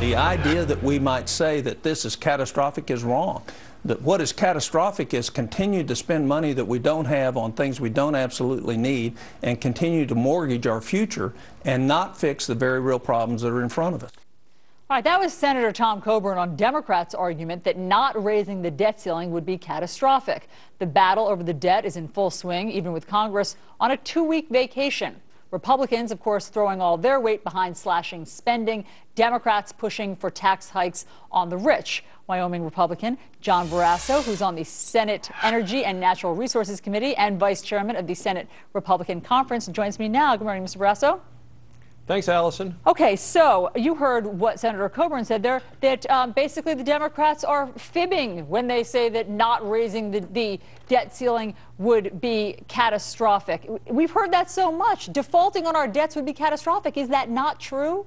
The idea that we might say that this is catastrophic is wrong. That what is catastrophic is continue to spend money that we don't have on things we don't absolutely need and continue to mortgage our future and not fix the very real problems that are in front of us. All right, that was Senator Tom Coburn on Democrats' argument that not raising the debt ceiling would be catastrophic. The battle over the debt is in full swing, even with Congress on a 2-week vacation. Republicans, of course, throwing all their weight behind slashing spending. Democrats pushing for tax hikes on the rich. Wyoming Republican John Barrasso, who's on the Senate Energy and Natural Resources Committee and vice chairman of the Senate Republican Conference, joins me now. Good morning, Mr. Barrasso. Thanks, Alisyn. Okay, so you heard what Senator Coburn said there, that basically the Democrats are fibbing when they say that not raising the debt ceiling would be catastrophic. We've heard that so much. Defaulting on our debts would be catastrophic. Is that not true?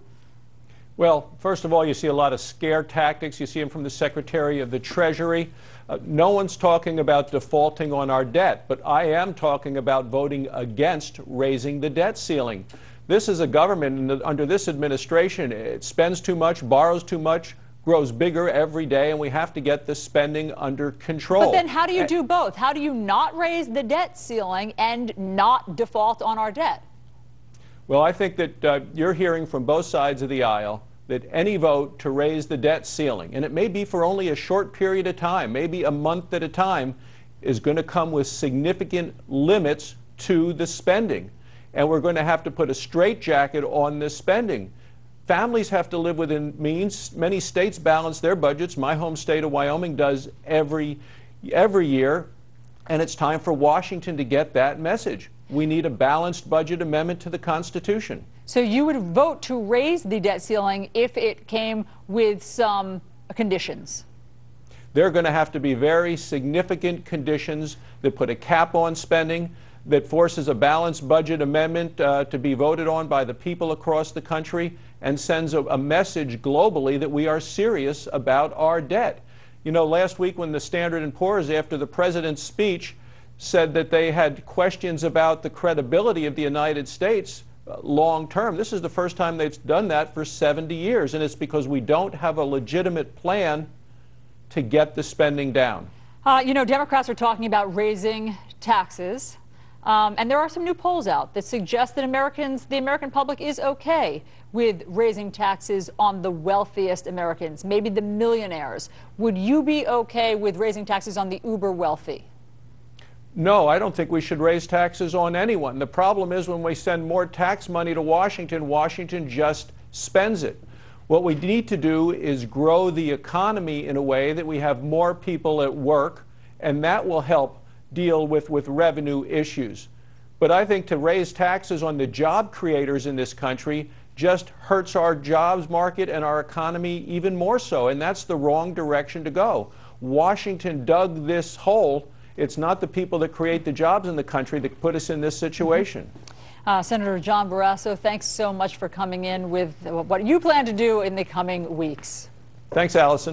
Well, first of all, you see a lot of scare tactics. You see them from the Secretary of the Treasury. No one's talking about defaulting on our debt, but I am talking about voting against raising the debt ceiling. This is a government, under this administration, it spends too much, borrows too much, grows bigger every day, and we have to get the spending under control. But then how do you do both? How do you not raise the debt ceiling and not default on our debt? Well, I think that you're hearing from both sides of the aisle that any vote to raise the debt ceiling, and it may be for only a short period of time, maybe a month at a time, is going to come with significant limits to the spending. And we're going to have to put a straitjacket on this spending. Families have to live within means. Many states balance their budgets. My home state of Wyoming does every year. And it's time for Washington to get that message. We need a balanced budget amendment to the Constitution. So you would vote to raise the debt ceiling if it came with some conditions? There are going to have to be very significant conditions that put a cap on spending, that forces a balanced budget amendment to be voted on by the people across the country, and sends a message globally that we are serious about our debt. You know, last week when the Standard & Poor's, after the president's speech, said that they had questions about the credibility of the United States long term, this is the first time they've done that for 70 years, and it's because we don't have a legitimate plan to get the spending down. You know, Democrats are talking about raising taxes. And there are some new polls out that suggest that the American public is okay with raising taxes on the wealthiest Americans, maybe the millionaires. Would you be okay with raising taxes on the uber wealthy? No, I don't think we should raise taxes on anyone. The problem is when we send more tax money to Washington, Washington just spends it. What we need to do is grow the economy in a way that we have more people at work, and that will help deal with revenue issues. But I think to raise taxes on the job creators in this country just hurts our jobs market and our economy even more so, and that's the wrong direction to go. Washington dug this hole. It's not the people that create the jobs in the country that put us in this situation. Senator John Barrasso, thanks so much for coming in with what you plan to do in the coming weeks. Thanks, Alisyn.